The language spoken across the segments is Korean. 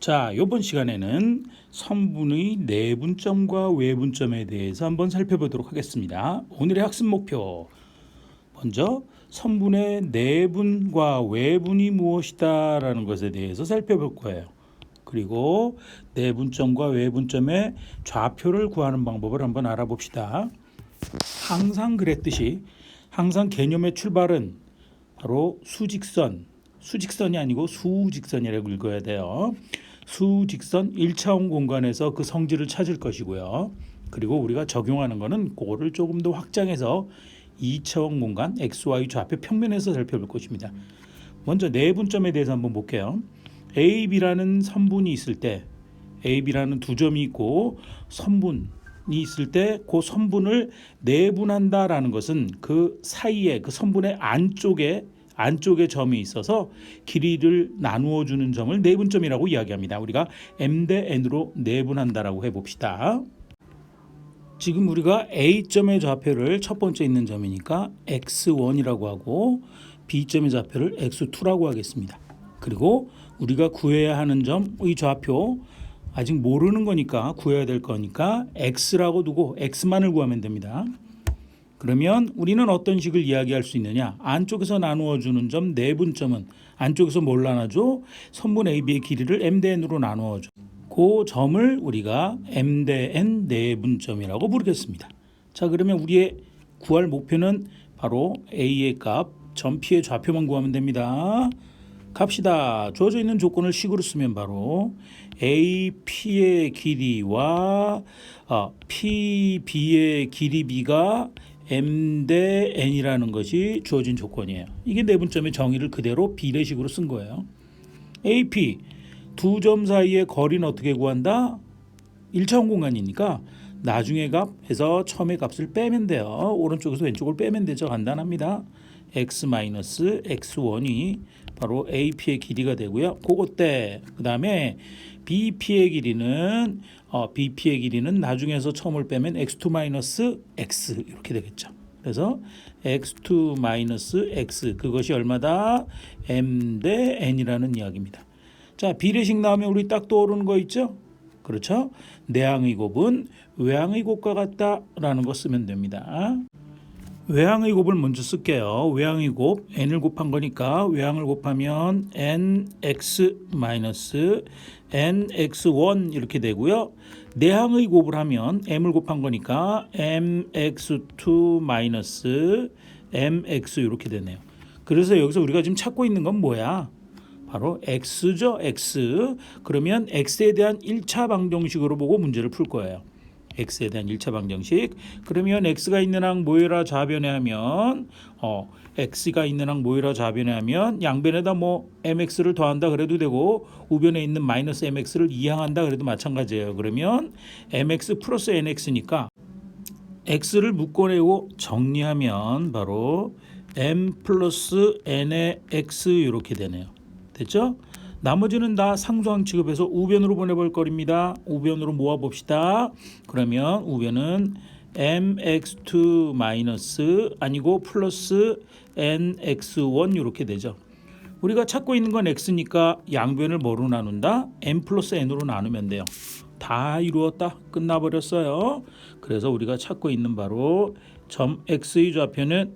자, 이번 시간에는 선분의 내분점과 외분점에 대해서 한번 살펴보도록 하겠습니다. 오늘의 학습 목표. 먼저 선분의 내분과 외분이 무엇이다 라는 것에 대해서 살펴볼 거예요. 그리고 내분점과 외분점의 좌표를 구하는 방법을 한번 알아봅시다. 항상 그랬듯이 항상 개념의 출발은 바로 수직선이 아니고 수직선이라고 읽어야 돼요. 수직선 1차원 공간에서 그 성질을 찾을 것이고요. 그리고 우리가 적용하는 거는 그거를 조금 더 확장해서 2차원 공간 XY 좌표 평면에서 살펴볼 것입니다. 먼저 내분점에 대해서 한번 볼게요. AB라는 선분이 있을 때 AB라는 두 점이 있고 선분이 있을 때 그 선분을 내분한다라는 것은 그 사이에 그 선분의 안쪽에 점이 있어서 길이를 나누어 주는 점을 내분점이라고 이야기합니다. 우리가 M 대 N으로 내분한다라고 해봅시다. 지금 우리가 A점의 좌표를 첫 번째 있는 점이니까 X1이라고 하고 B점의 좌표를 X2라고 하겠습니다. 그리고 우리가 구해야 하는 점의 좌표 아직 모르는 거니까 구해야 될 거니까 X라고 두고 X만을 구하면 됩니다. 그러면 우리는 어떤 식을 이야기할 수 있느냐? 안쪽에서 나누어 주는 점 내분점은 안쪽에서 뭘 나눠줘? 선분 AB의 길이를 M 대 N으로 나누어 줘. 그 점을 우리가 M 대 N 내분점이라고 부르겠습니다. 자, 그러면 우리의 구할 목표는 바로 A의 값, 점 P의 좌표만 구하면 됩니다. 갑시다. 주어져 있는 조건을 식으로 쓰면 바로 AP의 길이와 PB의 길이 B가 M 대 N이라는 것이 주어진 조건이에요. 이게 내분점의 정의를 그대로 비례식으로 쓴 거예요. AP 두 점 사이의 거리는 어떻게 구한다? 1차원 공간이니까 나중에 값에서 처음의 값을 빼면 돼요. 오른쪽에서 왼쪽을 빼면 되죠. 간단합니다. X-X1이 바로 AP의 길이가 되고요. 그거 때 그다음에 BP의 길이는 나중에서 처음을 빼면 X2-X 이렇게 되겠죠. 그래서 X2-X 그것이 얼마다? M 대 N이라는 이야기입니다. 자, 비례식 나오면 우리 딱 떠오르는 거 있죠? 그렇죠? 내항의 곱은 외항의 곱과 같다라는 거 쓰면 됩니다. 외항의 곱을 먼저 쓸게요. 외항의 곱 n을 곱한 거니까 외항을 곱하면 nx-nx1 이렇게 되고요. 내항의 곱을 하면 m을 곱한 거니까 mx2-mx 이렇게 되네요. 그래서 여기서 우리가 지금 찾고 있는 건 뭐야? 바로 x죠. x. 그러면 x에 대한 1차 방정식으로 보고 문제를 풀 거예요. x에 대한 1차 방정식. 그러면 x가 있는 항 모여라 좌변에 하면 x가 있는 항 모여라 좌변에 하면 양변에다 뭐 mx를 더한다 그래도 되고 우변에 있는 마이너스 mx를 이항한다 그래도 마찬가지예요. 그러면 mx 플러스 nx니까 x를 묶어내고 정리하면 바로 m 플러스 n의 x 이렇게 되네요. 됐죠? 나머지는 다 상수항 취급해서 우변으로 보내볼 거입니다. 우변으로 모아봅시다. 그러면 우변은 mx2 마이너스 아니고 플러스 nx1 이렇게 되죠. 우리가 찾고 있는 건 x니까 양변을 뭐로 나눈다? m 플러스 n으로 나누면 돼요. 다 이루었다. 끝나버렸어요. 그래서 우리가 찾고 있는 바로 점 x의 좌표는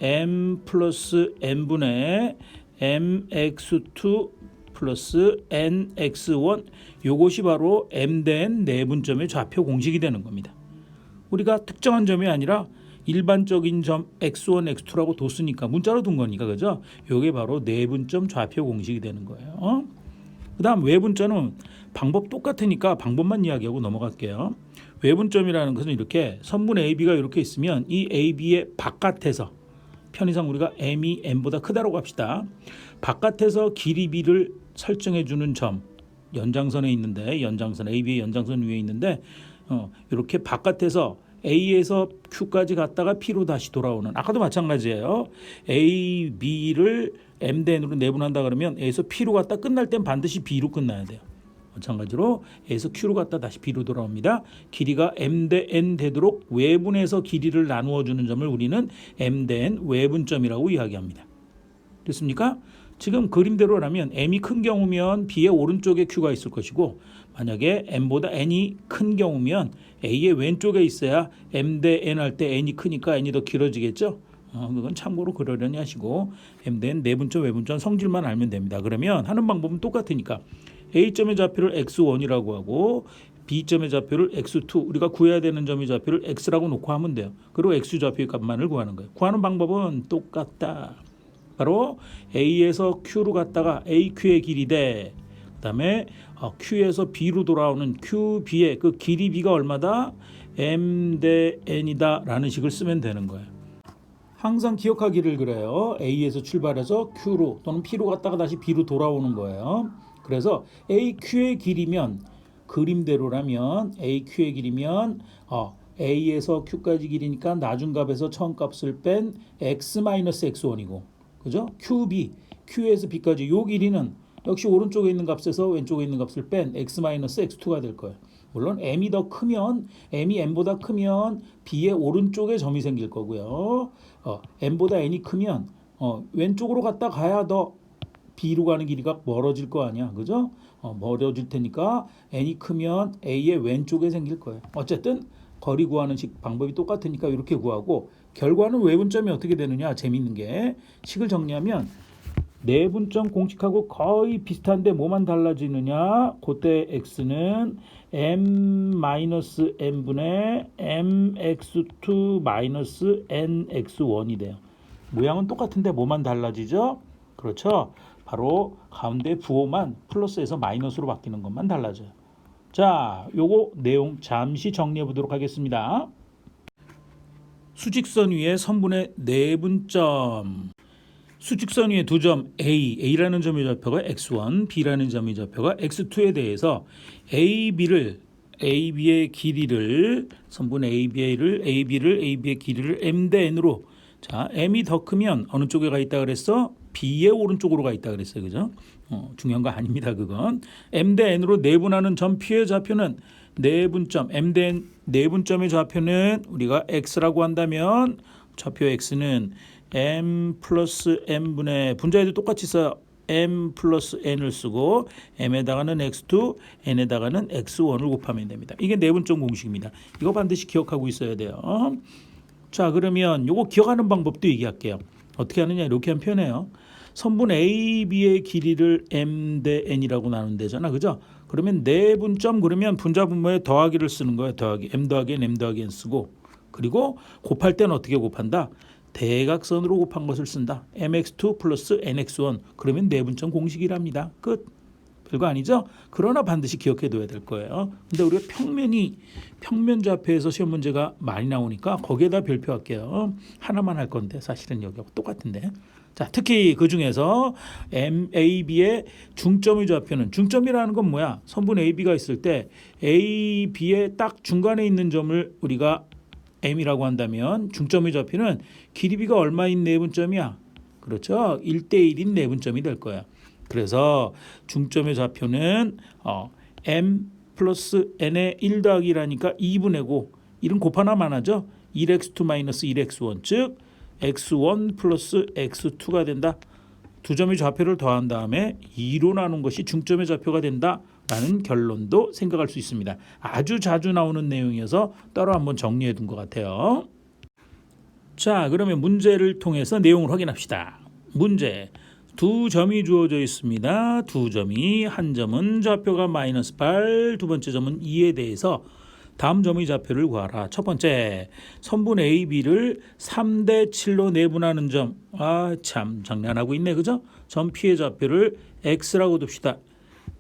m 플러스 n분의 mx2 플러스 nx1 요것이 바로 m 대 n 내분점의 좌표 공식이 되는 겁니다. 우리가 특정한 점이 아니라 일반적인 점 x1, x2라고 뒀으니까 문자로 둔 거니까 그죠? 요게 바로 내분점 좌표 공식이 되는 거예요. 그 다음 외분점은 방법 똑같으니까 방법만 이야기하고 넘어갈게요. 외분점이라는 것은 이렇게 선분 AB가 이렇게 있으면 이 AB의 바깥에서 편의상 우리가 m이 n보다 크다고 합시다. 바깥에서 길이 b를 설정해 주는 점 연장선에 있는데 AB의 연장선 위에 있는데 이렇게 바깥에서 A에서 Q까지 갔다가 P로 다시 돌아오는 아까도 마찬가지예요. A, B를 M 대 N으로 내분한다 그러면 A에서 P로 갔다 끝날 땐 반드시 B로 끝나야 돼요. 마찬가지로 A에서 Q로 갔다 다시 B로 돌아옵니다. 길이가 M 대 N 되도록 외분에서 길이를 나누어 주는 점을 우리는 M 대 N 외분점이라고 이야기합니다. 됐습니까? 지금 그림대로라면 m이 큰 경우면 b의 오른쪽에 q가 있을 것이고 만약에 m보다 n이 큰 경우면 a의 왼쪽에 있어야 m 대 n 할 때 n이 크니까 n이 더 길어지겠죠. 그건 참고로 그러려니 하시고 m 대 n 내분점 외분점 성질만 알면 됩니다. 그러면 하는 방법은 똑같으니까 A점의 좌표를 x1이라고 하고 B점의 좌표를 x2 우리가 구해야 되는 점의 좌표를 x라고 놓고 하면 돼요. 그리고 x 좌표의 값만을 구하는 거예요. 구하는 방법은 똑같다. 바로 A에서 Q로 갔다가 AQ의 길이 대 그다음에 Q에서 B로 돌아오는 QB의 그 길이 B가 얼마다? M 대 N이다 라는 식을 쓰면 되는 거예요. 항상 기억하기를 그래요. A에서 출발해서 Q로 또는 P로 갔다가 다시 B로 돌아오는 거예요. 그래서 AQ의 길이면 그림대로라면 AQ의 길이면 A에서 Q까지 길이니까 나중값에서 처음값을 뺀 X-X1이고 그죠? QB, Q에서 B까지 요 길이는 역시 오른쪽에 있는 값에서 왼쪽에 있는 값을 뺀 X-X2가 될 거예요. 물론 M이 더 크면 M이 N보다 크면 B의 오른쪽에 점이 생길 거고요. N보다 N이 크면 왼쪽으로 갔다 가야 더 B로 가는 길이가 멀어질 거 아니야. 그죠? 멀어질 테니까 N이 크면 A의 왼쪽에 생길 거예요. 어쨌든 거리 구하는 방법이 똑같으니까 이렇게 구하고 결과는 외분점이 어떻게 되느냐 재밌는 게 식을 정리하면 내분점 공식하고 거의 비슷한데 뭐만 달라지느냐 그때 x는 m-n분의 mx2-nx1이 돼요. 모양은 똑같은데 뭐만 달라지죠? 그렇죠? 바로 가운데 부호만 플러스에서 마이너스로 바뀌는 것만 달라져요. 자, 요거 내용 잠시 정리해 보도록 하겠습니다. 수직선 위에 선분의 내분점. 수직선 위에 두 점 A라는 점의 좌표가 x1, B라는 점의 좌표가 x2에 대해서 AB의 길이를 선분 AB를 AB의 길이를 m 대 n으로 자, m이 더 크면 어느 쪽에 가 있다 그랬어? B의 오른쪽으로 가 있다 그랬어요. 그죠? 중요한 거 아닙니다. 그건. m 대 n으로 내분하는 점 P의 좌표는 내분점 m 대 n 내분점의 좌표는 우리가 x라고 한다면 좌표 x는 m 플러스 n분의 분자에도 똑같이 써요. m 플러스 n을 쓰고 m에다가는 x2, n에다가는 x1을 곱하면 됩니다. 이게 내분점 공식입니다. 이거 반드시 기억하고 있어야 돼요. 자, 그러면 요거 기억하는 방법도 얘기할게요. 어떻게 하느냐 이렇게 하면 편해요. 선분 AB의 길이를 m 대 n이라고 나눈대잖아. 그죠? 그러면 내분점 그러면 분자 분모에 더하기를 쓰는 거예요. 더하기 m 더하기 n, m 더하기 n 쓰고 그리고 곱할 때는 어떻게 곱한다? 대각선으로 곱한 것을 쓴다. mx2 플러스 nx1 그러면 내분점 공식이랍니다. 끝. 별거 아니죠? 그러나 반드시 기억해둬야 될 거예요. 근데 우리가 평면 좌표에서 시험 문제가 많이 나오니까 거기에다 별표할게요. 하나만 할 건데 사실은 여기하고 똑같은데. 자, 특히 그 중에서 AB의 중점의 좌표는 중점이라는 건 뭐야? 선분 AB가 있을 때 AB의 딱 중간에 있는 점을 우리가 M이라고 한다면 중점의 좌표는 길이 B가 얼마인 내분점이야? 그렇죠? 1대1인 내분점이 될 거야. 그래서 중점의 좌표는 M 플러스 N의 1 더하기라니까 2분의고 1은 곱하나만 하죠. 1x2 마이너스 1x1 즉 x1 플러스 x2가 된다. 두 점의 좌표를 더한 다음에 2로 나눈 것이 중점의 좌표가 된다라는 결론도 생각할 수 있습니다. 아주 자주 나오는 내용이어서 따로 한번 정리해 둔 것 같아요. 자, 그러면 문제를 통해서 내용을 확인합시다. 문제. 두 점이 주어져 있습니다. 두 점이 한 점은 좌표가 마이너스 8, 두 번째 점은 2에 대해서 다음 점의 좌표를 구하라. 첫 번째, 선분 AB를 3대 7로 내분하는 점. 참 장난하고 있네. 그죠? 점 P의 좌표를 X라고 둡시다.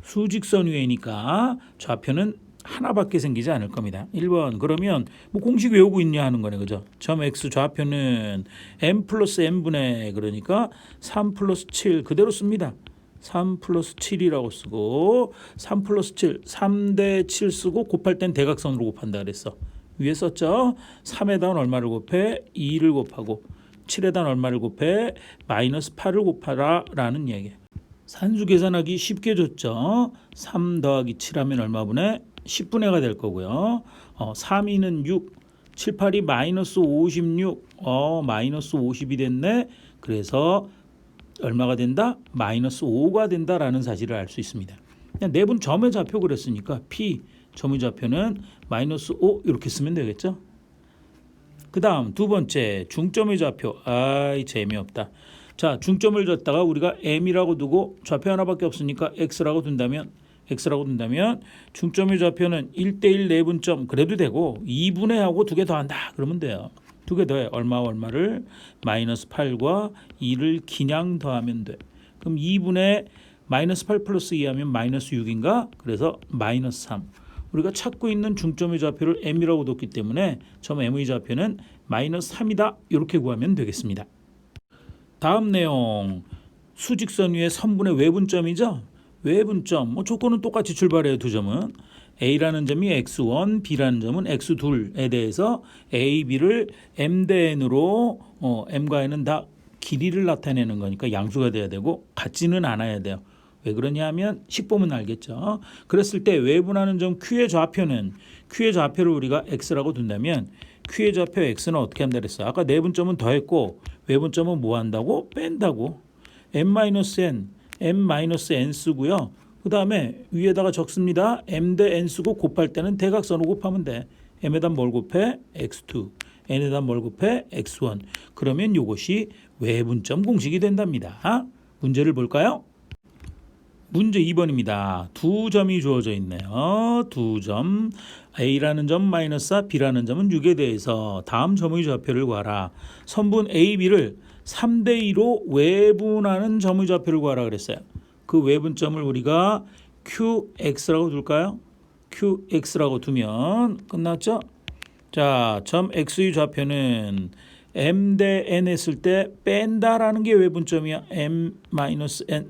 수직선 위에니까 좌표는 하나밖에 생기지 않을 겁니다. 1번 그러면 뭐 공식 외우고 있냐 하는 거네. 그죠? 점 X 좌표는 M 플러스 N분의 그러니까 3 플러스 7 그대로 씁니다. 3 플러스 7이라고 쓰고 3 플러스 7 3대 7 쓰고 곱할 땐 대각선으로 곱한다 그랬어. 위에 썼죠. 3에다 얼마를 곱해? 2를 곱하고 7에다 얼마를 곱해? 마이너스 8을 곱하라 라는 얘기. 산수 계산하기 쉽게 줬죠. 3 더하기 7 하면 얼마분의? 10분의가 될 거고요. 3, 2는 6, 7, 8이 마이너스 56, 마이너스 50이 됐네. 그래서 얼마가 된다? 마이너스 5가 된다라는 사실을 알 수 있습니다. 그냥 내분 점의 좌표 그랬으니까 P 점의 좌표는 마이너스 5 이렇게 쓰면 되겠죠. 그 다음 두 번째 중점의 좌표. 아이 재미없다. 자, 중점을 줬다가 우리가 M이라고 두고 좌표 하나밖에 없으니까 X라고 둔다면 중점의 좌표는 1대1 내분점 그래도 되고 2분의 하고 두 개 더한다 그러면 돼요. 두 개 더해. 얼마를? 마이너스 8과 2를 그냥 더하면 돼. 그럼 2분의 마이너스 8 플러스 2 하면 마이너스 6인가? 그래서 마이너스 3. 우리가 찾고 있는 중점의 좌표를 M이라고 뒀기 때문에 점 M의 좌표는 마이너스 3이다. 이렇게 구하면 되겠습니다. 다음 내용. 수직선 위에 선분의 외분점이죠. 외분점. 조건은 똑같이 출발해요. 두 점은. A라는 점이 x1, B라는 점은 x2에 대해서 A, B를 M 대 N으로 M과 N은 다 길이를 나타내는 거니까 양수가 돼야 되고 같지는 않아야 돼요. 왜 그러냐 하면 식 보면 알겠죠. 그랬을 때 외분하는 점 Q의 좌표를 우리가 X라고 둔다면 Q의 좌표 X는 어떻게 한다 그랬어요. 아까 내분점은 더했고 외분점은 뭐 한다고? 뺀다고. M-N, M-N 쓰고요. 그 다음에 위에다가 적습니다. M 대 N 쓰고 곱할 때는 대각선으로 곱하면 돼. M에다 뭘 곱해? X2. N에다 뭘 곱해? X1. 그러면 이것이 외분점 공식이 된답니다. 문제를 볼까요? 문제 2번입니다. 두 점이 주어져 있네요. 두 점. A라는 점 마이너스 4, B라는 점은 6에 대해서 다음 점의 좌표를 구하라. 선분 A, B를 3대2로 외분하는 점의 좌표를 구하라 그랬어요. 그 외분점을 우리가 QX라고 둘까요? QX라고 두면 끝났죠? 자, 점 X의 좌표는 M 대 N 했을 때 뺀다라는 게 외분점이야. M-N,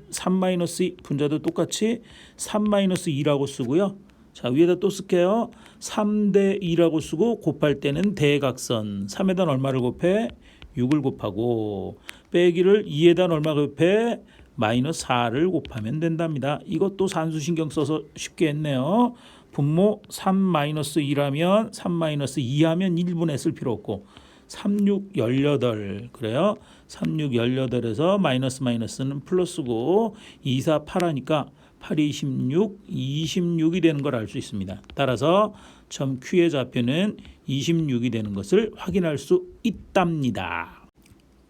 3-2 분자도 똑같이 3-2라고 쓰고요. 자, 위에다 또 쓸게요. 3대 2라고 쓰고 곱할 때는 대각선. 3에다 얼마를 곱해? 6을 곱하고 빼기를 2에다 얼마 곱해? 마이너스 4를 곱하면 된답니다. 이것도 산수신경 써서 쉽게 했네요. 분모 3-2라면 3-2 하면 1분의 쓸 필요 없고 3, 6, 18 그래요. 3, 6, 18에서 마이너스는 플러스고 2, 4, 8 하니까 8, 26, 26이 되는 걸 알 수 있습니다. 따라서 점 Q의 좌표는 26이 되는 것을 확인할 수 있답니다.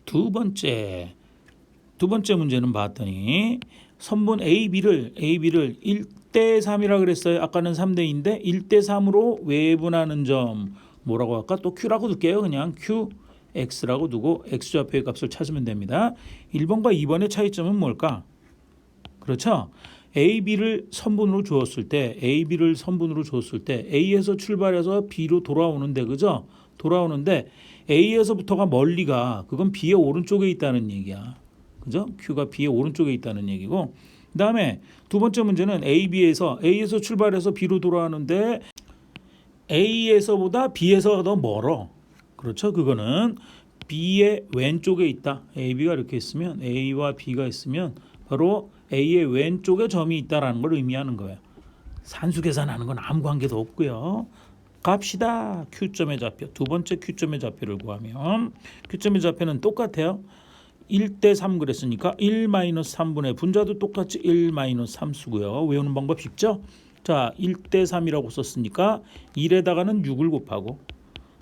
두 번째 문제는 봤더니 선분 AB를 1대 3이라 그랬어요. 아까는 3대 2인데 1대 3으로 외분하는 점 뭐라고 할까? 또 Q라고 둘게요. 그냥 QX라고 두고 X좌표의 값을 찾으면 됩니다. 1번과 2번의 차이점은 뭘까? 그렇죠? AB를 선분으로 주었을 때 A에서 출발해서 B로 돌아오는데 그죠? 돌아오는데 A에서부터가 멀리 가. 그건 B의 오른쪽에 있다는 얘기야. 그죠? Q가 B의 오른쪽에 있다는 얘기고. 그다음에 두 번째 문제는 A에서 출발해서 B로 돌아가는데 A에서보다 B에서가 더 멀어. 그렇죠? 그거는 B의 왼쪽에 있다. AB가 이렇게 있으면 A와 B가 있으면 바로 A의 왼쪽에 점이 있다라는 걸 의미하는 거예요. 산수 계산하는 건 아무 관계도 없고요. 갑시다. Q점의 좌표. 두 번째 Q점의 좌표를 구하면 Q점의 좌표는 똑같아요. 1대 3 그랬으니까 1-3분의 분자도 똑같이 1-3 쓰고요. 외우는 방법 쉽죠? 자, 1대 3이라고 썼으니까 1에다가는 6을 곱하고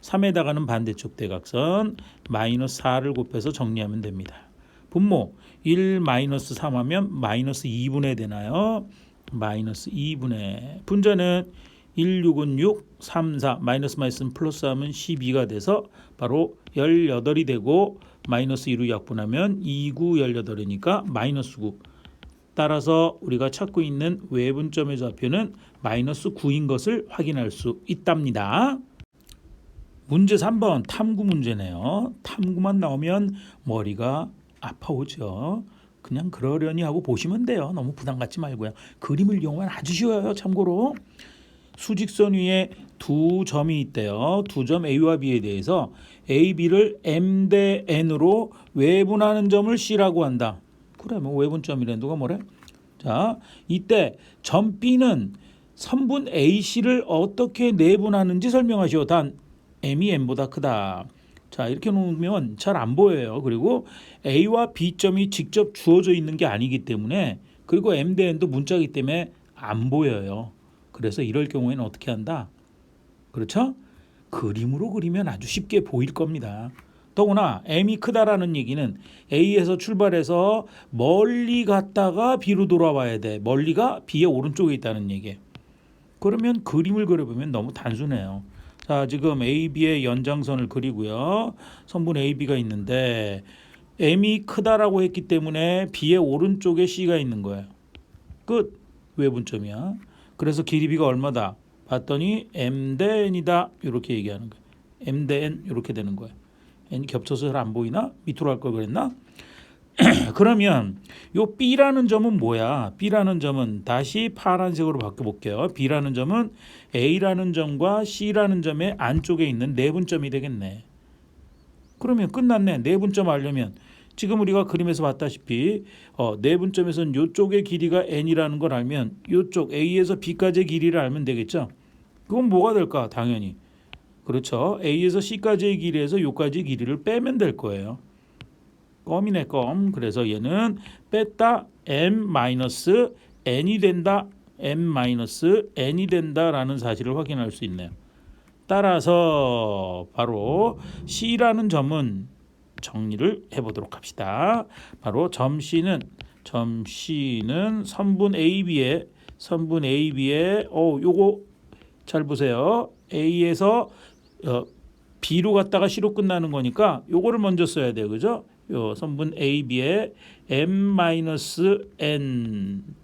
3에다가는 반대쪽 대각선 마이너스 4를 곱해서 정리하면 됩니다. 분모 1-3 하면 마이너스 2분의 되나요? 마이너스 2분의 분자는 1, 6은 6, 3, 4 마이너스는 플러스 하면 12가 돼서 바로 18이 되고 마이너스 2로 약분하면 2, 9, 18이니까 마이너스 9. 따라서 우리가 찾고 있는 외분점의 좌표는 마이너스 9인 것을 확인할 수 있답니다. 문제 3번 탐구 문제네요. 탐구만 나오면 머리가 아파오죠. 그냥 그러려니 하고 보시면 돼요. 너무 부담 갖지 말고요. 그림을 이용하면 아주 쉬워요. 참고로 수직선 위에 두 점이 있대요. 두 점 A와 B에 대해서 A, B를 M 대 N으로 외분하는 점을 C라고 한다. 그래, 뭐 외분점이래. 누가 뭐래? 자, 이때 점 B는 선분 AC를 어떻게 내분하는지 설명하시오. 단 M이 N보다 크다. 자, 이렇게 놓으면 잘 안 보여요. 그리고 A와 B점이 직접 주어져 있는 게 아니기 때문에, 그리고 M 대 N도 문자이기 때문에 안 보여요. 그래서 이럴 경우에는 어떻게 한다? 그렇죠? 그림으로 그리면 아주 쉽게 보일 겁니다. 더구나 M이 크다라는 얘기는 A에서 출발해서 멀리 갔다가 B로 돌아와야 돼. 멀리가 B의 오른쪽에 있다는 얘기예요. 그러면 그림을 그려보면 너무 단순해요. 자, 지금 AB의 연장선을 그리고요. 선분 AB가 있는데 M이 크다라고 했기 때문에 B의 오른쪽에 C가 있는 거예요. 끝. 외분점이야. 그래서 길이 B가 얼마다? 봤더니 M 대 N이다. 이렇게 얘기하는 거예요. M 대 N 이렇게 되는 거예요. N이 겹쳐서 잘 안 보이나? 밑으로 할 걸 그랬나? 그러면 요 B라는 점은 뭐야? B라는 점은 다시 파란색으로 바꿔볼게요. B라는 점은 A라는 점과 C라는 점의 안쪽에 있는 내분점이 되겠네. 그러면 끝났네. 내분점 알려면 지금 우리가 그림에서 봤다시피 내분점에서는 요쪽의 길이가 N이라는 걸 알면 요쪽 A에서 B까지의 길이를 알면 되겠죠. 그건 뭐가 될까? 당연히 그렇죠. A에서 C까지의 길이에서 요까지의 길이를 빼면 될 거예요. 껌이네 껌. 그래서 얘는 뺐다 M-N이 된다. M-N이 된다라는 사실을 확인할 수 있네요. 따라서 바로 C라는 점은 정리를 해보도록 합시다. 바로 점 C는 선분 AB의 요거 잘 보세요. A에서 B로 갔다가 C로 끝나는 거니까 요거를 먼저 써야 돼요. 그죠? 요 선분 AB의 M-N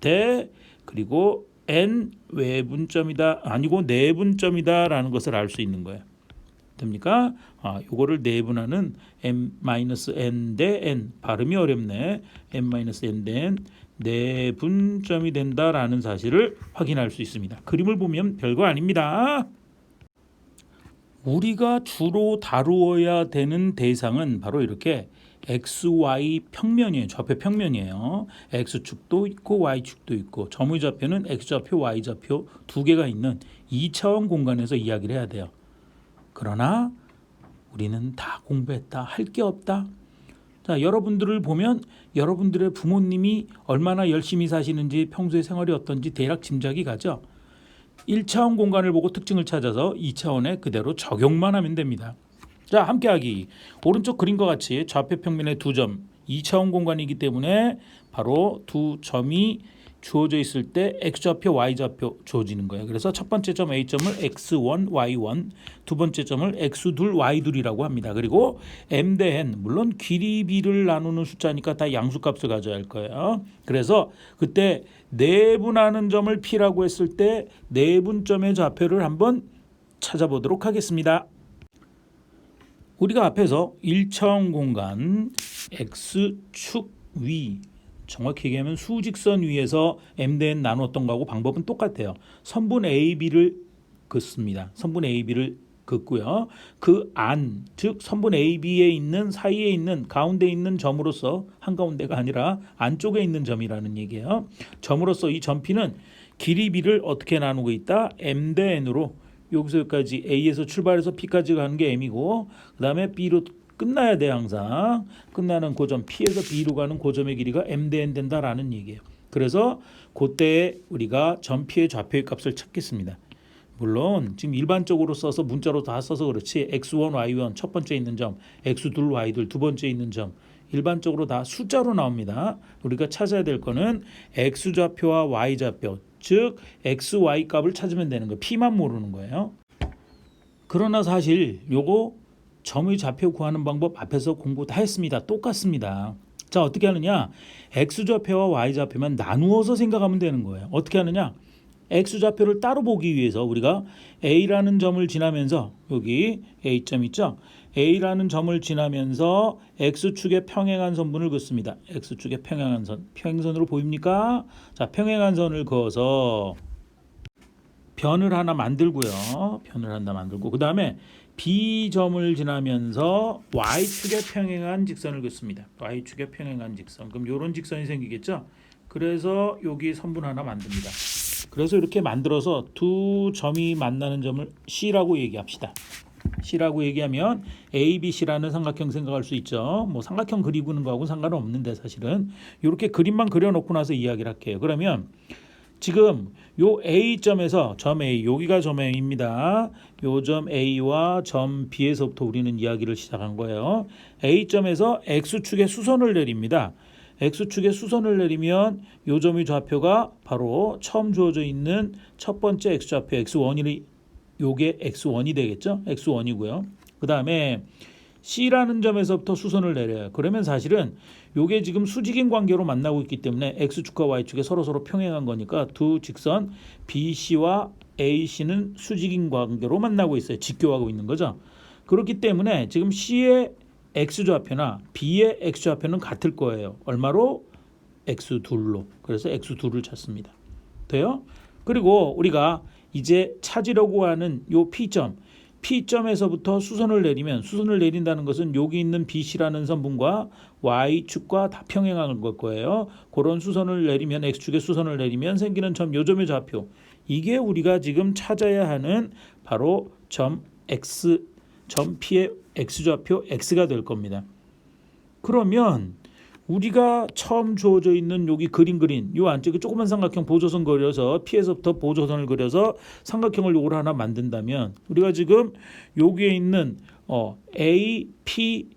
대 그리고 N 외분점이다 아니고 내분점이다라는 것을 알 수 있는 거예요. 됩니까? 요거를 내분하는 M-N 대 N 발음이 어렵네. M-N 대 N 내분점이 된다라는 사실을 확인할 수 있습니다. 그림을 보면 별거 아닙니다. 우리가 주로 다루어야 되는 대상은 바로 이렇게 XY 평면이에요. 좌표 평면이에요. X축도 있고 Y축도 있고 점의 좌표는 X좌표, Y좌표 두 개가 있는 2차원 공간에서 이야기를 해야 돼요. 그러나 우리는 다 공부했다. 할 게 없다. 자, 여러분들을 보면 여러분들의 부모님이 얼마나 열심히 사시는지 평소의 생활이 어떤지 대략 짐작이 가죠. 1차원 공간을 보고 특징을 찾아서 2차원에 그대로 적용만 하면 됩니다. 자, 함께하기. 오른쪽 그림과 같이 좌표 평면의 두 점 2차원 공간이기 때문에 바로 두 점이 주어져 있을 때 X좌표, Y좌표 주어지는 거예요. 그래서 첫 번째 점 A점을 X1, Y1, 두 번째 점을 X2, Y2이라고 합니다. 그리고 M 대 N, 물론 길이 B를 나누는 숫자니까 다 양수값을 가져야 할 거예요. 그래서 그때 내분하는 점을 P라고 했을 때 내분점의 좌표를 한번 찾아보도록 하겠습니다. 우리가 앞에서 1차원 공간 X축 위 정확히 얘기하면 수직선 위에서 M 대 N 나눴던 거하고 방법은 똑같아요. 선분 AB를 긋습니다. 선분 AB를 긋고요. 그 안, 즉 선분 AB에 있는 사이에 있는 가운데 있는 점으로서 한가운데가 아니라 안쪽에 있는 점이라는 얘기예요. 점으로서 이 점 P는 길이 B를 어떻게 나누고 있다? M 대 N으로 여기서 여기까지 A에서 출발해서 P까지 가는 게 M이고 그 다음에 B로 끝나야 돼. 항상 끝나는 고점 P에서 B로 가는 고점의 길이가 M 대 N 된다라는 얘기예요. 그래서 그때 우리가 점 P의 좌표의 값을 찾겠습니다. 물론 지금 일반적으로 써서 문자로 다 써서 그렇지 X1, Y1 첫 번째 있는 점, X2, Y2 두 번째 있는 점 일반적으로 다 숫자로 나옵니다. 우리가 찾아야 될 거는 X좌표와 Y좌표 즉 X, Y 값을 찾으면 되는 거예요. P만 모르는 거예요. 그러나 사실 요거 점의 좌표 구하는 방법 앞에서 공부 다 했습니다. 똑같습니다. 자, 어떻게 하느냐? X좌표와 Y좌표만 나누어서 생각하면 되는 거예요. 어떻게 하느냐? X좌표를 따로 보기 위해서 우리가 A라는 점을 지나면서 여기 A점 있죠? A라는 점을 지나면서 X축에 평행한 선분을 긋습니다. X축에 평행한 선. 평행선으로 보입니까? 자, 평행한 선을 그어서 변을 하나 만들고요. 변을 하나 만들고 그 다음에 B점을 지나면서 Y축에 평행한 직선을 긋습니다. Y축에 평행한 직선. 그럼 이런 직선이 생기겠죠? 그래서 여기 선분 하나 만듭니다. 그래서 이렇게 만들어서 두 점이 만나는 점을 C라고 얘기합시다. C라고 얘기하면 ABC라는 삼각형 생각할 수 있죠. 뭐 삼각형 그리는 거하고 상관은 없는데 사실은 이렇게 그림만 그려놓고 나서 이야기를 할게요. 그러면 지금 요 A점에서 점 A, 여기가 점 A입니다. 요 점 A와 점 B에서부터 우리는 이야기를 시작한 거예요. A점에서 X축에 수선을 내립니다. X축에 수선을 내리면 요 점의 좌표가 바로 처음 주어져 있는 첫 번째 X좌표 X1이 요게 X1이 되겠죠? X1이고요. 그 다음에 C라는 점에서부터 수선을 내려요. 그러면 사실은 요게 지금 수직인 관계로 만나고 있기 때문에 X축과 Y축에 서로 평행한 거니까 두 직선 BC와 AC는 수직인 관계로 만나고 있어요. 직교하고 있는 거죠. 그렇기 때문에 지금 C의 X좌표나 B의 X좌표는 같을 거예요. 얼마로? X2로. 그래서 X2를 찾습니다. 돼요? 그리고 우리가 이제 찾으려고 하는 요 P점, P점에서부터 수선을 내린다는 것은 여기 있는 BC라는 선분과 Y축과 다 평행한 걸 거예요. 그런 수선을 내리면 X축에 수선을 내리면 생기는 점, 요 점의 좌표. 이게 우리가 지금 찾아야 하는 바로 점 X, 점 P의 X좌표 X가 될 겁니다. 그러면 우리가 처음 주어져 있는 여기 그린 요 안쪽에 조그만 삼각형 보조선 그려서 P에서부터 보조선을 그려서 삼각형을 요걸 하나 만든다면 우리가 지금 여기에 있는 A, P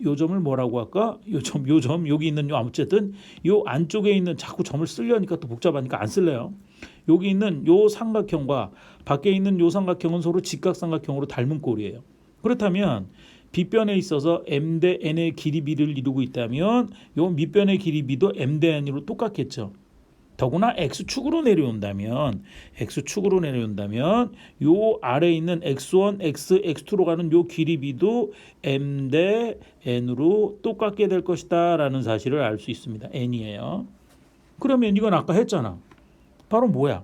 요 점을 뭐라고 할까? 요 점 여기 있는 요 어쨌든 요 안쪽에 있는 자꾸 점을 쓰려니까 또 복잡하니까 안 쓸래요. 여기 있는 요 삼각형과 밖에 있는 요 삼각형은 서로 직각삼각형으로 닮은 꼴이에요. 그렇다면 빗변에 있어서 m 대 n의 길이 b를 이루고 있다면 요 밑변의 길이 b도 m 대 n으로 똑같겠죠. 더구나 x축으로 내려온다면 요 아래에 있는 x1, x, x2로 가는 요 길이 b도 m 대 n으로 똑같게 될 것이다 라는 사실을 알 수 있습니다. n이에요. 그러면 이건 아까 했잖아. 바로 뭐야?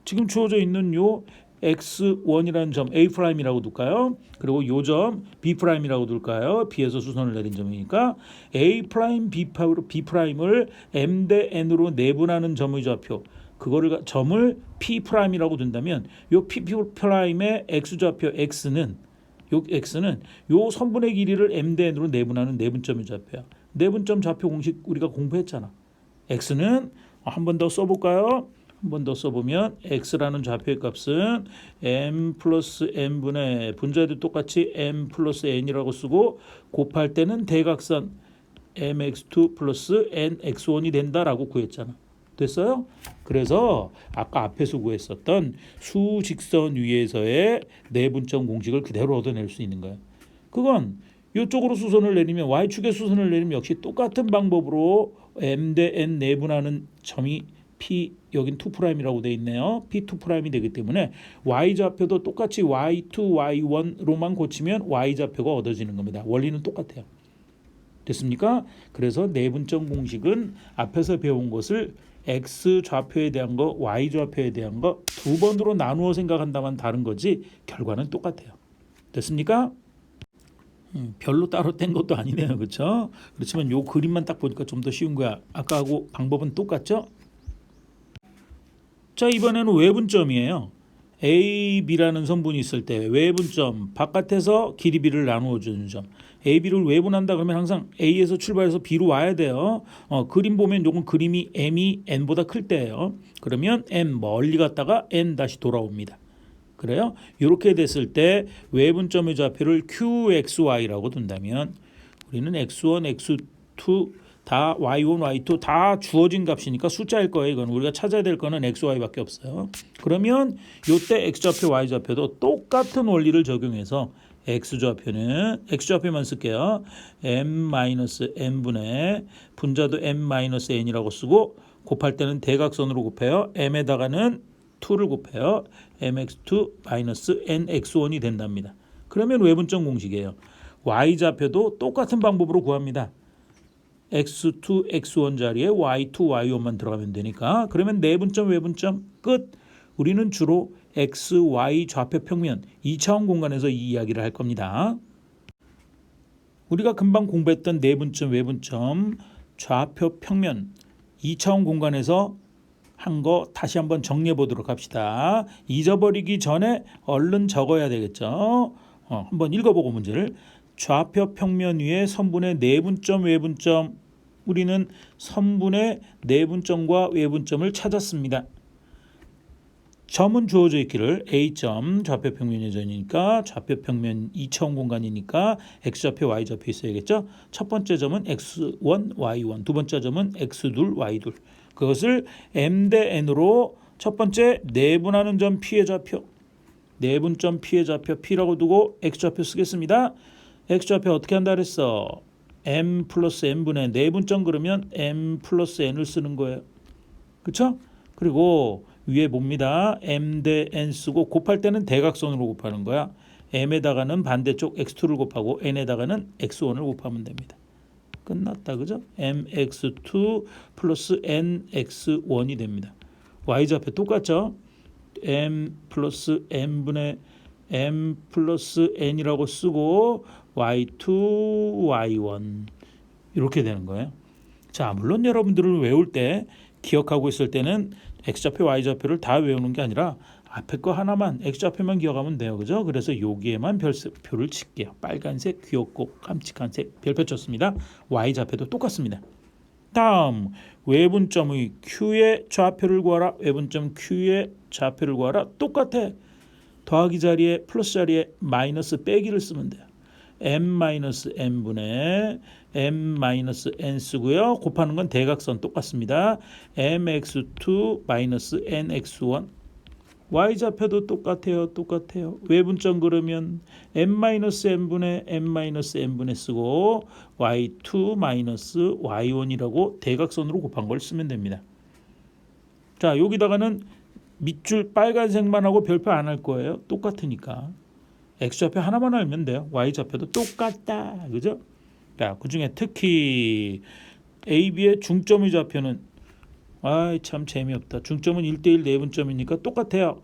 지금 주어져 있는 요 X1이라는 점 A'이라고 둘까요? 그리고 요 점 B'이라고 둘까요? B에서 수선을 내린 점이니까 A', B'을 M 대 N으로 내분하는 점의 좌표 그거를 점을 P'이라고 둔다면 요 P'의 X좌표 X는 요 선분의 길이를 M 대 N으로 내분하는 내분점의 좌표야. 내분점 좌표 공식 우리가 공부했잖아. X는 한 번 더 써볼까요? 한 번 더 써보면 x라는 좌표의 값은 m 플러스 n분의 분자에도 똑같이 m 플러스 n이라고 쓰고 곱할 때는 대각선 mx2 플러스 nx1이 된다라고 구했잖아. 됐어요? 그래서 아까 앞에서 구했었던 수직선 위에서의 내분점 공식을 그대로 얻어낼 수 있는 거예요. 그건 이쪽으로 수선을 내리면 y축에 수선을 내리면 역시 똑같은 방법으로 m 대 n 내분하는 점이 P 여긴 2'이라고 돼 있네요. P2'이 되기 때문에 Y좌표도 똑같이 Y2, Y1로만 고치면 Y좌표가 얻어지는 겁니다. 원리는 똑같아요. 됐습니까? 그래서 내분점 공식은 앞에서 배운 것을 X좌표에 대한 거, Y좌표에 대한 거 두 번으로 나누어 생각한다면 다른 거지 결과는 똑같아요. 됐습니까? 별로 따로 뗀 것도 아니네요. 그렇죠? 그렇지만 요 그림만 딱 보니까 좀 더 쉬운 거야. 아까하고 방법은 똑같죠? 자, 이번에는 외분점이에요. A, B라는 선분이 있을 때 외분점 바깥에서 길이 B를 나누어 주는 점. A, B를 외분한다 그러면 항상 A에서 출발해서 B로 와야 돼요. 그림 보면 요건 그림이 M이 N보다 클 때예요. 그러면 M 멀리 갔다가 N 다시 돌아옵니다. 그래요? 이렇게 됐을 때 외분점의 좌표를 QXY라고 둔다면 우리는 X1, X2 다 Y1, Y2 다 주어진 값이니까 숫자일 거예요. 이건 우리가 찾아야 될 거는 X, Y밖에 없어요. 그러면 이때 X좌표, Y좌표도 똑같은 원리를 적용해서 X좌표만 쓸게요. M-N분의 분자도 M-N이라고 쓰고 곱할 때는 대각선으로 곱해요. M에다가는 2를 곱해요. mx2-nx1이 된답니다. 그러면 외분점 공식이에요. Y좌표도 똑같은 방법으로 구합니다. x2, x1 자리에 y2, y1만 들어가면 되니까 그러면 내분점, 외분점 끝. 우리는 주로 x, y 좌표 평면 2차원 공간에서 이 이야기를 할 겁니다. 우리가 금방 공부했던 내분점, 외분점, 좌표 평면 2차원 공간에서 한 거 다시 한번 정리해 보도록 합시다. 잊어버리기 전에 얼른 적어야 되겠죠. 한번 읽어보고 문제를. 좌표 평면 위에 선분의 내분점, 외분점. 우리는 선분의 내분점과 외분점을 찾았습니다. 점은 주어져 있기를 A점 좌표 평면 예전이니까 좌표 평면 2차원 공간이니까 X좌표 Y좌표 있어야겠죠. 첫 번째 점은 X1 Y1, 두 번째 점은 X2 Y2. 그것을 M 대 N으로 첫 번째 내분하는 점 P의 좌표, 내분점 P의 좌표 P라고 두고 X좌표 쓰겠습니다. X좌표 어떻게 한다 그랬어? M 플러스 N분의 내분점 그러면 M 플러스 N을 쓰는 거예요. 그렇죠? 그리고 위에 봅니다. M 대 N 쓰고 곱할 때는 대각선으로 곱하는 거야. M에다가는 반대쪽 X2를 곱하고 N에다가는 X1을 곱하면 됩니다. 끝났다. 그죠? MX2 플러스 NX1이 됩니다. Y좌표 똑같죠? M 플러스 N분의 M 플러스 N이라고 쓰고 Y2, Y1 이렇게 되는 거예요. 자, 물론 여러분들은 외울 때 기억하고 있을 때는 X좌표, Y좌표를 다 외우는 게 아니라 앞에 거 하나만 X좌표만 기억하면 돼요. 그죠? 그래서 여기에만 별표를 칠게요. 빨간색 귀엽고 깜찍한 색 별표 쳤습니다. Y좌표도 똑같습니다. 다음 외분점의 Q의 좌표를 구하라. 외분점 Q의 좌표를 구하라. 똑같아. 더하기 자리에 플러스 자리에 마이너스 빼기를 쓰면 돼요. M-N분의 M-N 쓰고요. 곱하는 건 대각선 똑같습니다. MX2 마이너스 NX1. Y좌표도 똑같아요. 외분점 그러면 M-N분의 M-N분의 쓰고 Y2 마이너스 Y1이라고 대각선으로 곱한 걸 쓰면 됩니다. 자, 여기다가는 밑줄 빨간색만 하고 별표 안 할 거예요. 똑같으니까. X좌표 하나만 알면 돼요. Y좌표도 똑같다. 그죠? 자, 그중에 특히 AB의 중점의 좌표는 참 재미없다. 중점은 1대1 내분점이니까 똑같아요.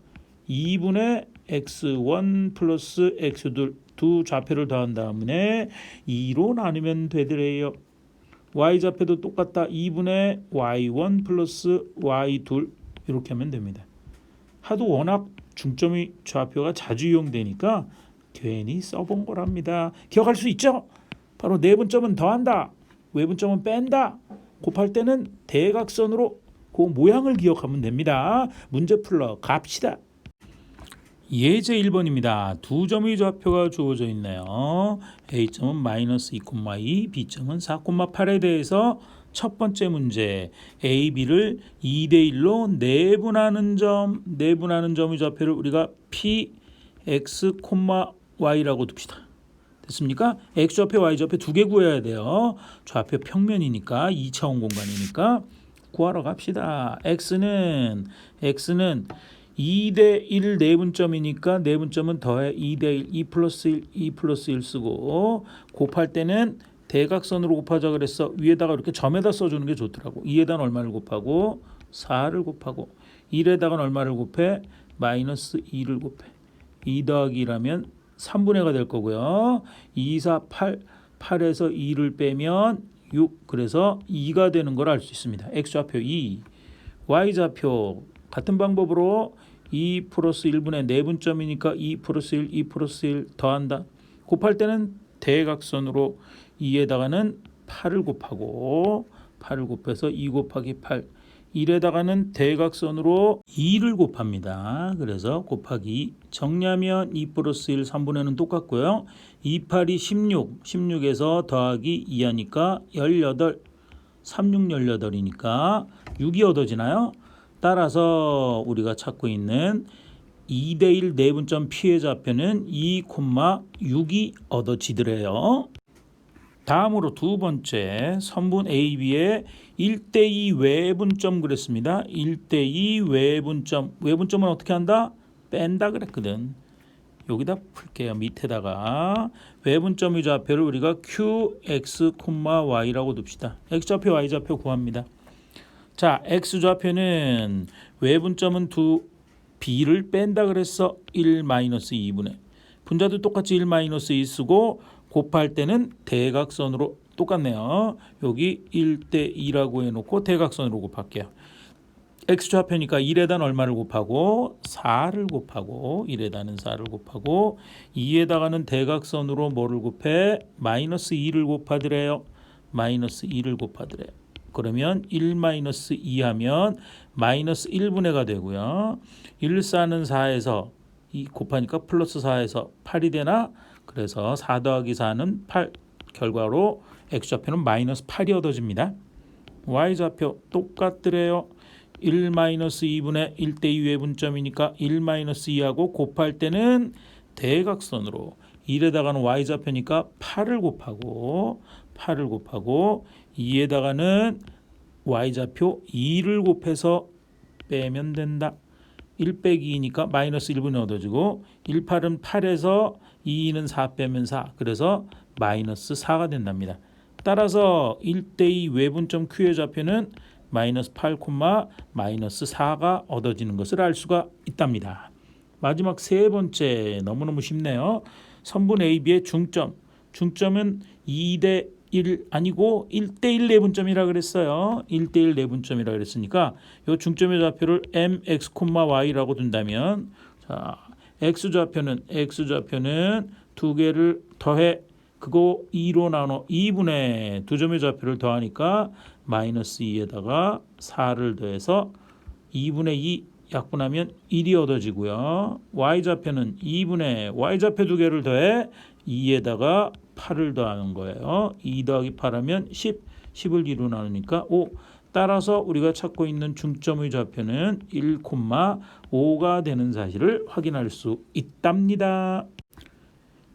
2분의 X1 플러스 X2 두 좌표를 더한 다음에 2로 나누면 되더래요. Y좌표도 똑같다. 2분의 Y1 플러스 Y2 이렇게 하면 됩니다. 하도 워낙 중점의 좌표가 자주 이용되니까 괜히 써본 거랍니다. 기억할 수 있죠? 바로 내분점은 더한다, 외분점은 뺀다. 곱할 때는 대각선으로 그 모양을 기억하면 됩니다. 문제 풀러 갑시다. 예제 1번입니다. 두 점의 좌표가 주어져 있네요. A점은 마이너스 2,2, B점은 4,8에 대해서 첫 번째 문제 A, B를 2대1로 내분하는 점의 좌표를 우리가 P, X, Y라고 둡시다. 됐습니까? X좌표, Y좌표 두 개 구해야 돼요. 좌표 평면이니까 2차원 공간이니까 구하러 갑시다. X는 2대1 내분점이니까 내분점은 더해 2대1 2 플러스 1 쓰고 곱할 때는 대각선으로 곱하자 그랬어. 위에다가 이렇게 점에다 써주는 게 좋더라고. 2에다는 얼마를 곱하고 4를 곱하고 1에다가는 얼마를 곱해? 마이너스 2를 곱해. 2 더하기 1하면 3분의 1가 될 거고요. 2, 4, 8에서 2를 빼면 6. 그래서 2가 되는 걸 알 수 있습니다. X좌표 2. Y좌표 같은 방법으로 2 플러스 1분의 내분점이니까 2 플러스 1, 2 플러스 1 더한다. 곱할 때는 대각선으로 2에다가는 8을 곱하고 8을 곱해서 2 곱하기 8. 1에다가는 대각선으로 2를 곱합니다. 그래서 곱하기 2. 정리하면 2 플러스 1, 3분의는 똑같고요. 2, 8이 16. 16에서 더하기 2 하니까 18. 36, 18이니까 6이 얻어지나요? 따라서 우리가 찾고 있는 2대1 내분점 P의 좌표는 2,6이 얻어지더래요. 다음으로 두 번째 선분 AB의 1대2 외분점 그랬습니다. 1대2 외분점. 외분점은 어떻게 한다? 뺀다 그랬거든. 여기다 풀게요. 밑에다가 외분점의 좌표를 우리가 Q, X, Y라고 둡시다. X좌표, Y좌표 구합니다. 자, X좌표는 외분점은 B를 뺀다 그랬어. 1-2분의. 분자도 똑같이 1-2 쓰고 곱할 때는 대각선으로 똑같네요. 여기 1대2라고 해놓고 대각선으로 곱할게요. x좌표니까 1에다 얼마를 곱하고 4를 곱하고 1에다는 4를 곱하고 2에다가는 대각선으로 뭐를 곱해? 마이너스 2를 곱하더래요. 마이너스 2를 곱하더래요. 그러면 1 마이너스 2 하면 마이너스 1분의가 되고요. 1, 4는 4에서 2 곱하니까 플러스 4에서 8이 되나? 그래서 4 더하기 4는 8. 결과로 x좌표는 마이너스 8이 얻어집니다. y좌표 똑같더래요. 1 마이너스 2분의 1대2 외분점이니까 1 마이너스 2하고 곱할 때는 대각선으로 1에다가는 y좌표니까 8을 곱하고 2에다가는 y좌표 2를 곱해서 빼면 된다. 1 빼기 2니까 마이너스 1분이 얻어지고 1, 8은 8에서 2는 4 빼면 4. 그래서 마이너스 4가 된답니다. 따라서 1대2 외분점 Q의 좌표는 마이너스 8, 마이너스 4가 얻어지는 것을 알 수가 있답니다. 마지막 세 번째 너무너무 쉽네요. 선분 AB의 중점. 중점은 2대 1 아니고 1대1 내분점이라 그랬어요. 1대1 내분점이라 그랬으니까 이 중점의 좌표를 mx, y라고 둔다면 자, x좌표는 두 개를 더해 그거 2로 나눠 2분의 두 점의 좌표를 더하니까 마이너스 2에다가 4를 더해서 2분의 2 약분하면 1이 얻어지고요. y좌표는 2분의 y좌표 두 개를 더해 2에다가 8을 더하는 거예요. 2 더하기 8 하면 10, 10을 2로 나누니까 5. 따라서 우리가 찾고 있는 중점의 좌표는 1,5가 되는 사실을 확인할 수 있답니다.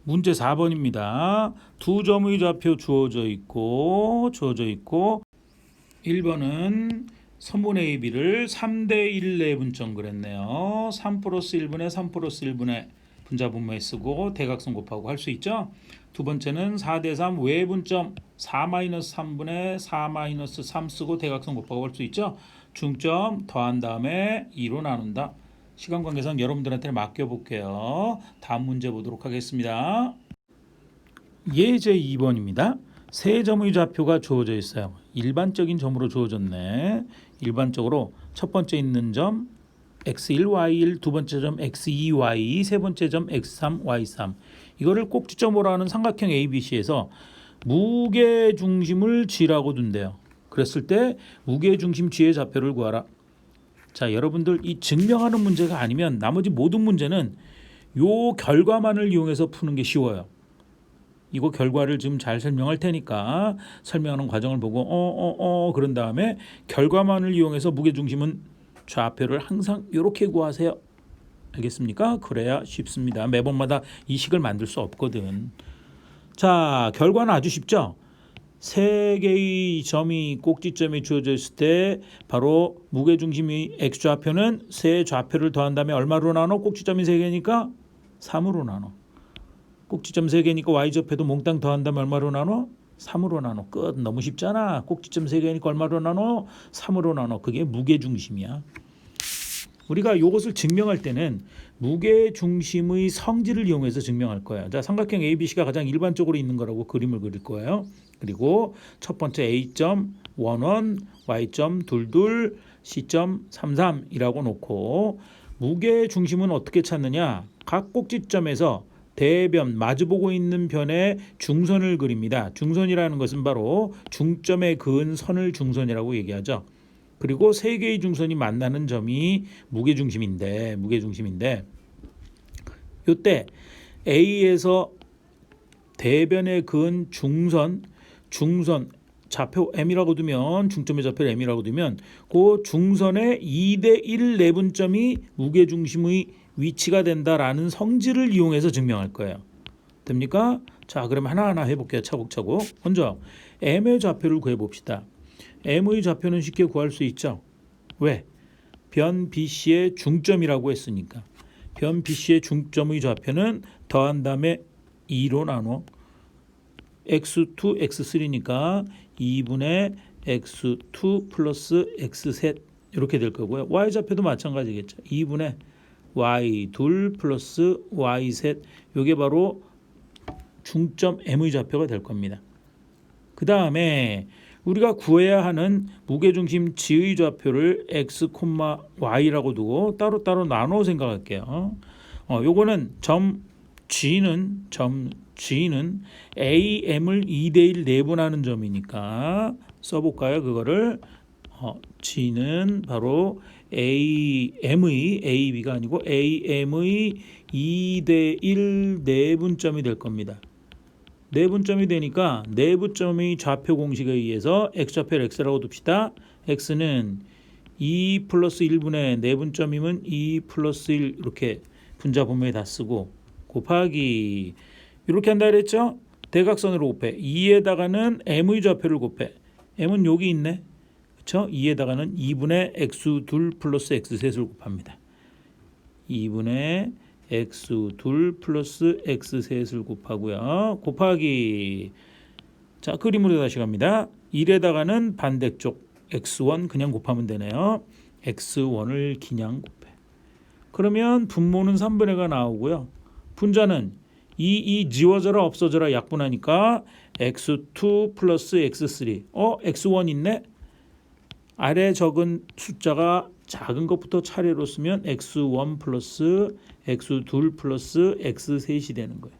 문제 4번입니다. 두 점의 좌표 주어져 있고 1번은 선분 AB를 3대1 내분점 그랬네요. 3 플러스 1분의 3 플러스 1분의 분자분모에 쓰고 대각선 곱하고 할 수 있죠. 두 번째는 4대3 외분점 4 마이너스 3분의 4 마이너스 3 쓰고 대각선 곱하고 할 수 있죠. 중점 더한 다음에 2로 나눈다. 시간 관계상 여러분들한테 맡겨볼게요. 다음 문제 보도록 하겠습니다. 예제 2번입니다. 세 점의 좌표가 주어져 있어요. 일반적인 점으로 주어졌네. 일반적으로 첫 번째 있는 점 x1, y1, 두 번째 점 x2, y2, 세 번째 점 x3, y3. 이거를 꼭지점으로 하는 삼각형 ABC에서 무게중심을 G라고 둔대요. 그랬을 때 무게중심 G의 좌표를 구하라. 자, 여러분들 이 증명하는 문제가 아니면 나머지 모든 문제는 요 결과만을 이용해서 푸는 게 쉬워요. 이거 결과를 지금 잘 설명할 테니까 설명하는 과정을 보고 그런 다음에 결과만을 이용해서 무게중심은 좌표를 항상 이렇게 구하세요. 알겠습니까? 그래야 쉽습니다. 매번마다 이 식을 만들 수 없거든. 자, 결과는 아주 쉽죠? 세 개의 점이 꼭지점이 주어져 있을 때 바로 무게중심이 x좌표는 세 좌표를 더한 다음에 얼마로 나눠? 꼭지점이 세 개니까 3으로 나눠. 꼭지점 세 개니까 y좌표도 몽땅 더한 다음에 얼마로 나눠? 3으로 나눠. 끝. 너무 쉽잖아. 꼭지점 세 개니까 얼마로 나눠? 3으로 나눠. 그게 무게중심이야. 우리가 이것을 증명할 때는 무게중심의 성질을 이용해서 증명할 거예요. 자, 삼각형 ABC가 가장 일반적으로 있는 거라고 그림을 그릴 거예요. 그리고 첫 번째 A점 11, Y점 22, C점 33이라고 놓고 무게중심은 어떻게 찾느냐? 각 꼭지점에서 대변 마주보고 있는 변에 중선을 그립니다. 중선이라는 것은 바로 중점에 그은 선을 중선이라고 얘기하죠. 그리고 세 개의 중선이 만나는 점이 무게중심인데 이때 A에서 대변에 그은 중선 좌표 M이라고 두면 중점의 좌표를 M이라고 두면 그 중선의 2대1 내분점이 무게중심의 위치가 된다라는 성질을 이용해서 증명할 거예요. 됩니까? 자, 그럼 하나하나 해볼게요. 차곡차곡. 먼저 M의 좌표를 구해봅시다. M의 좌표는 쉽게 구할 수 있죠. 왜? 변 BC의 중점이라고 했으니까. 변 BC의 중점의 좌표는 더한 다음에 2로 나눠 x2, x3니까 2분의 x2 플러스 x3 이렇게 될 거고요. y좌표도 마찬가지겠죠. 2분의 y2 플러스 y3 이게 바로 중점 M의 좌표가 될 겁니다. 그 다음에 우리가 구해야 하는 무게중심 G의 좌표를 x, y라고 두고 따로따로 나눠 생각할게요. 요거는 점 G는 AM을 2대1 내분하는 점이니까 써볼까요? 그거를 G는 바로 AM의 AB가 아니고 AM의 2대1 내분점이 될 겁니다. 내분점이 되니까 내분점의 좌표 공식에 의해서 x좌표를 x라고 둡시다. x는 2 플러스 1분의 내분점이면 2 플러스 1 이렇게 분자 분모에 다 쓰고 곱하기 이렇게 한다 그랬죠? 대각선으로 곱해. 2에다가는 m의 좌표를 곱해. m은 여기 있네. 그렇죠? 2에다가는 2분의 x2 플러스 x3을 곱합니다. 2분의 x2 플러스 x3을 곱하고요. 곱하기 자 그림으로 다시 갑니다. 1에다가는 반대쪽 x1 그냥 곱하면 되네요. x1을 그냥 곱해. 그러면 분모는 3분의 가 나오고요. 분자는 이 지워져라 없어져라 약분하니까 x2 플러스 x3 x1 있네. 아래 적은 숫자가 작은 것부터 차례로 쓰면 x1 플러스 x2 플러스 x3이 되는 거예요.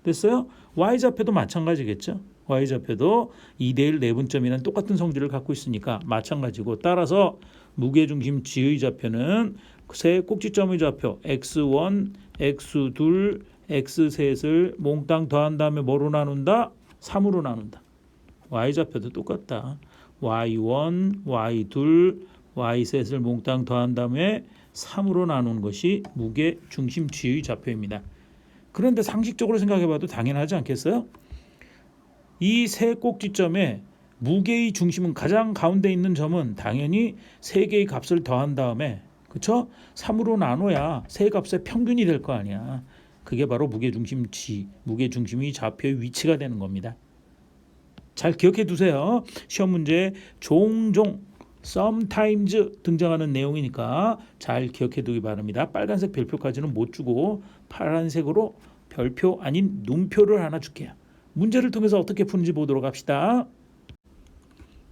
됐어요? y좌표도 마찬가지겠죠. y좌표도 2대1 내분점이라는 똑같은 성질을 갖고 있으니까 마찬가지고 따라서 무게중심 G의 좌표는 세 꼭지점의 좌표 x1, x2, x3을 몽땅 더한 다음에 뭐로 나눈다? 3으로 나눈다. y좌표도 똑같다. y1, y2, y3을 몽땅 더한 다음에 3으로 나눈 것이 무게중심 G의 좌표입니다. 그런데 상식적으로 생각해봐도 당연하지 않겠어요? 이 세 꼭지점에 무게의 중심은 가장 가운데 있는 점은 당연히 세 개의 값을 더한 다음에 그쵸? 3으로 나눠야 세 값의 평균이 될 거 아니야. 그게 바로 무게중심 G, 무게중심의 좌표의 위치가 되는 겁니다. 잘 기억해 두세요. 시험 문제에 종종 sometimes 등장하는 내용이니까 잘 기억해 두기 바랍니다. 빨간색 별표까지는 못 주고 파란색으로 별표 아닌 눈표를 하나 줄게요. 문제를 통해서 어떻게 푸는지 보도록 합시다.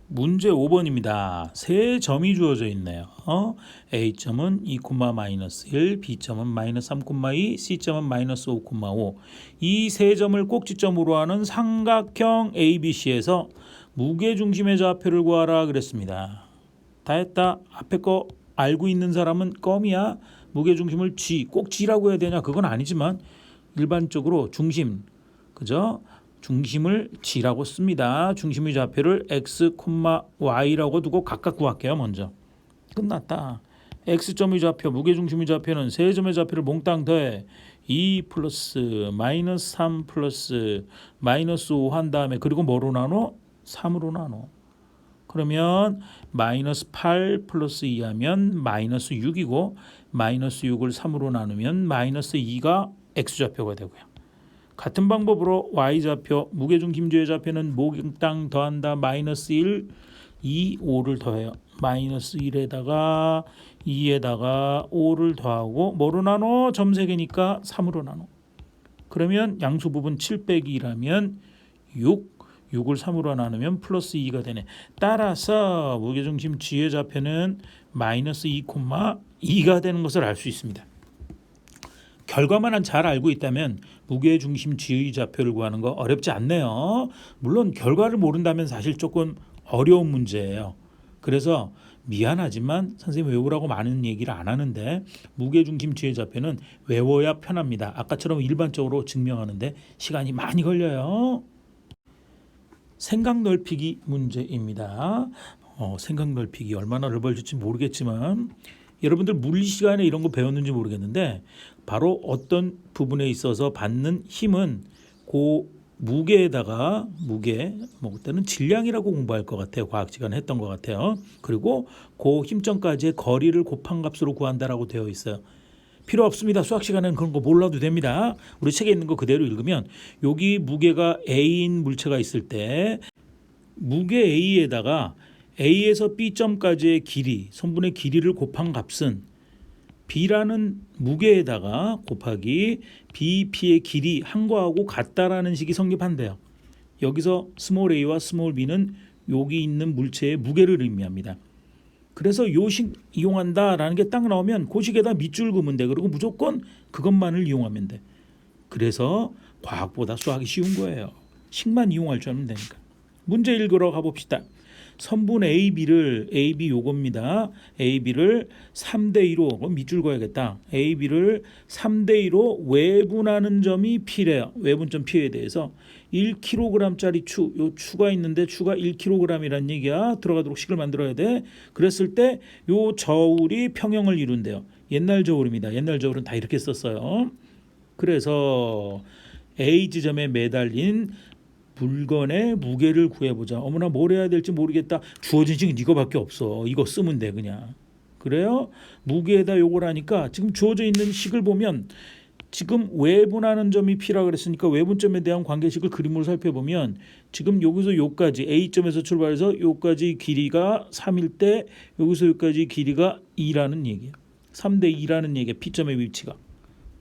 문제 5번입니다. 세 점이 주어져 있네요. A점은 2,-1, B점은 -3,2, C점은 -5,5. 이 세 점을 꼭지점으로 하는 삼각형 ABC에서 무게중심의 좌표를 구하라 그랬습니다. 다 했다. 앞에 거 알고 있는 사람은 껌이야. 무게중심을 G, 꼭 G라고 해야 되냐? 그건 아니지만 일반적으로 중심, 그죠? 중심을 G라고 씁니다. 중심의 좌표를 x, y라고 두고 각각 구할게요. 먼저. 끝났다. x점의 좌표, 무게중심의 좌표는 세 점의 좌표를 몽땅 더해 2 플러스 -3 플러스 -5 한 다음에 그리고 뭐로 나눠? 3으로 나눠. 그러면 -8 플러스 2 하면 -6이고 -6을 3으로 나누면 -2가 x좌표가 되고요. 같은 방법으로 y좌표, 무게중심주의 좌표는 몽땅 더한다 -1, 2, 5를 더해요. -1에다가 2에다가 5를 더하고 뭐로 나눠? 점 3개니까 3으로 나눠. 그러면 양수 부분 7 빼기 2라면 6을 3으로 나누면 플러스 2가 되네. 따라서 무게중심 G의 좌표는 -2,2가 되는 것을 알 수 있습니다. 결과만 잘 알고 있다면 무게중심 G의 좌표를 구하는 거 어렵지 않네요. 물론 결과를 모른다면 사실 조금 어려운 문제예요. 그래서 미안하지만 선생님 외우라고 많은 얘기를 안 하는데 무게중심 G의 좌표는 외워야 편합니다. 아까처럼 일반적으로 증명하는데 시간이 많이 걸려요. 생각 넓히기 문제입니다. 생각 넓히기 얼마나 넓어질지 모르겠지만 여러분들 물리 시간에 이런 거 배웠는지 모르겠는데 바로 어떤 부분에 있어서 받는 힘은 그 무게에다가 그때는 질량이라고 공부할 것 같아요. 과학 시간에 했던 것 같아요. 그리고 그 힘점까지의 거리를 곱한 값으로 구한다라고 되어 있어요. 필요 없습니다. 수학 시간에는 그런 거 몰라도 됩니다. 우리 책에 있는 거 그대로 읽으면 여기 무게가 A인 물체가 있을 때 무게 A에다가 A에서 B점까지의 길이, 선분의 길이를 곱한 값은 B라는 무게에다가 곱하기 BP의 길이 한 거하고 같다라는 식이 성립한대요. 여기서 스몰 a와 스몰 b는 여기 있는 물체의 무게를 의미합니다. 그래서 요식 이용한다라는 게 딱 나오면 그 식에다 밑줄 그으면 돼. 그리고 무조건 그것만을 이용하면 돼. 그래서 과학보다 수학이 쉬운 거예요. 식만 이용할 줄 알면 되니까. 문제 읽으러 가봅시다. 선분 AB를 AB 요겁니다. AB를 3대 2로 밑줄 그어야겠다. AB를 3대 2로 외분하는 점이 P래요. 외분점 P에 대해서 1kg짜리 추, 요 추가 있는데 추가 1kg이란 얘기야. 들어가도록 식을 만들어야 돼. 그랬을 때 요 저울이 평형을 이룬대요. 옛날 저울입니다. 옛날 저울은 다 이렇게 썼어요. 그래서 A 지점에 매달린 물건의 무게를 구해보자. 어머나 뭘 해야 될지 모르겠다. 주어진 식은 이거밖에 없어. 이거 쓰면 돼 그냥. 그래요? 무게에다 요걸 하니까 지금 주어져 있는 식을 보면 지금 외분하는 점이 P라 그랬으니까 외분점에 대한 관계식을 그림으로 살펴보면 지금 여기서 요까지 A점에서 출발해서 요까지 길이가 3일 때 여기서 여기까지 길이가 2라는 얘기예요. 3대 2라는 얘기예요. P점의 위치가.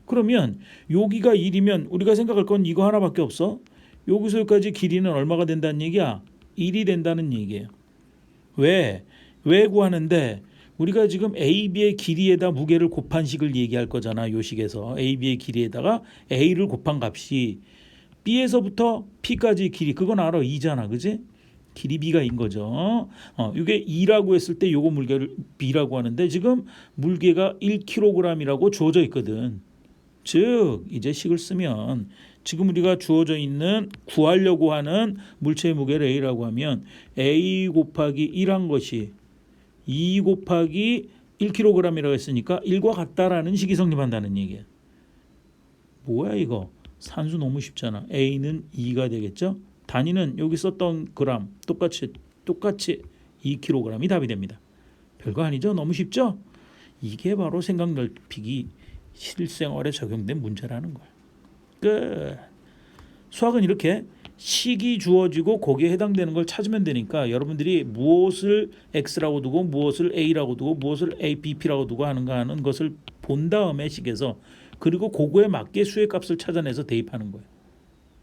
그러면 여기가 1이면 우리가 생각할 건 이거 하나밖에 없어. 여기서 여기까지 길이는 얼마가 된다는 얘기야? 1이 된다는 얘기예요. 왜 구하는데 우리가 지금 AB의 길이에다 무게를 곱한 식을 얘기할 거잖아. 요 식에서 AB의 길이에다가 A를 곱한 값이 B에서부터 P까지 길이 그건 알아. 2잖아. 그지? 길이 B가 인 거죠. 이게 2라고 했을 때 요거 물개를 B라고 하는데 지금 물개가 1kg이라고 주어져 있거든. 즉 이제 식을 쓰면 지금 우리가 주어져 있는 구하려고 하는 물체의 무게를 A라고 하면 A 곱하기 1한 것이 2 곱하기 1kg이라고 했으니까 1과 같다라는 식이 성립한다는 얘기예요. 뭐야 이거? 산수 너무 쉽잖아. A는 2가 되겠죠? 단위는 여기 썼던 그램 똑같이 2kg이 답이 됩니다. 별거 아니죠? 너무 쉽죠? 이게 바로 생각 넓히기 실생활에 적용된 문제라는 거야. 끝. 수학은 이렇게 식이 주어지고 거기에 해당되는 걸 찾으면 되니까 여러분들이 무엇을 X라고 두고 무엇을 A라고 두고 무엇을 ABP라고 두고 하는가 하는 것을 본 다음에 식에서 그리고 그거에 맞게 수의 값을 찾아내서 대입하는 거예요.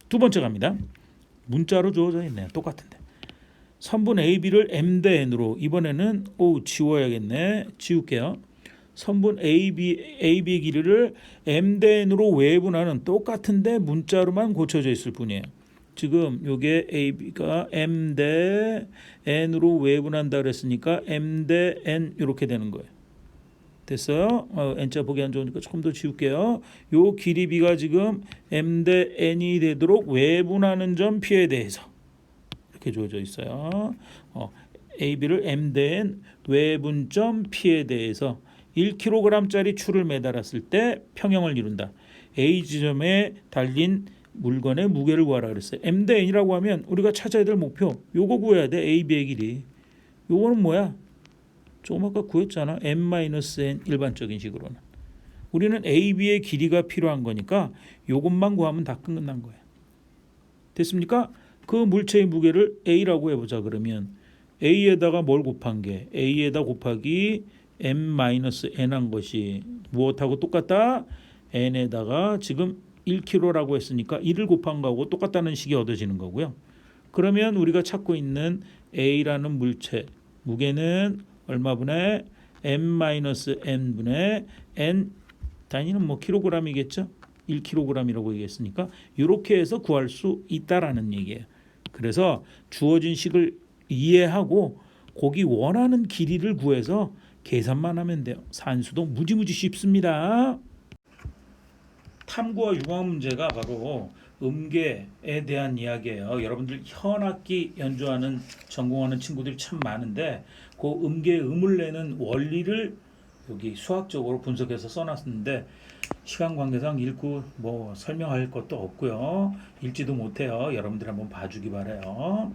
두 번째 갑니다. 문자로 주어져 있네요. 똑같은데. 선분 AB를 M 대 N으로 이번에는 지워야겠네. 지울게요. 선분 AB의 길이를 M 대 N으로 외분하는 똑같은데 문자로만 고쳐져 있을 뿐이에요. 지금 요게 AB가 M 대 N으로 외분한다 그랬으니까 M 대 N 이렇게 되는 거예요. 됐어요? N자 보기 안 좋으니까 조금 더 지울게요. 요 길이 B가 지금 M 대 N이 되도록 외분하는 점 P에 대해서 이렇게 주어져 있어요. AB를 M 대 N 외분점 P에 대해서 1kg짜리 추를 매달았을 때 평형을 이룬다. A 지점에 달린 물건의 무게를 구하라 그랬어요. M 대 N이라고 하면 우리가 찾아야 될 목표 요거 구해야 돼. AB의 길이. 요거는 뭐야? 조금 아까 구했잖아. M-N 일반적인 식으로는. 우리는 AB의 길이가 필요한 거니까 요것만 구하면 다 끝난 거야. 됐습니까? 그 물체의 무게를 A라고 해보자 그러면 A에다가 뭘 곱한 게 A에다 곱하기 M-N 한 것이 무엇하고 똑같다? N에다가 지금 1kg라고 했으니까 1을 곱한 거하고 똑같다는 식이 얻어지는 거고요. 그러면 우리가 찾고 있는 A라는 물체 무게는 얼마분의 M-N분의 N 단위는 뭐 킬로그램이겠죠? 1kg이라고 얘기했으니까 이렇게 해서 구할 수 있다라는 얘기예요. 그래서 주어진 식을 이해하고 거기 원하는 길이를 구해서 계산만 하면 돼요. 산수도 무지무지 쉽습니다. 탐구와 융합 문제가 바로 음계에 대한 이야기예요. 여러분들 현악기 연주하는 전공하는 친구들이 참 많은데 그 음계의 음을 내는 원리를 여기 수학적으로 분석해서 써놨는데 시간 관계상 읽고 뭐 설명할 것도 없고요. 읽지도 못해요. 여러분들 한번 봐주기 바라요.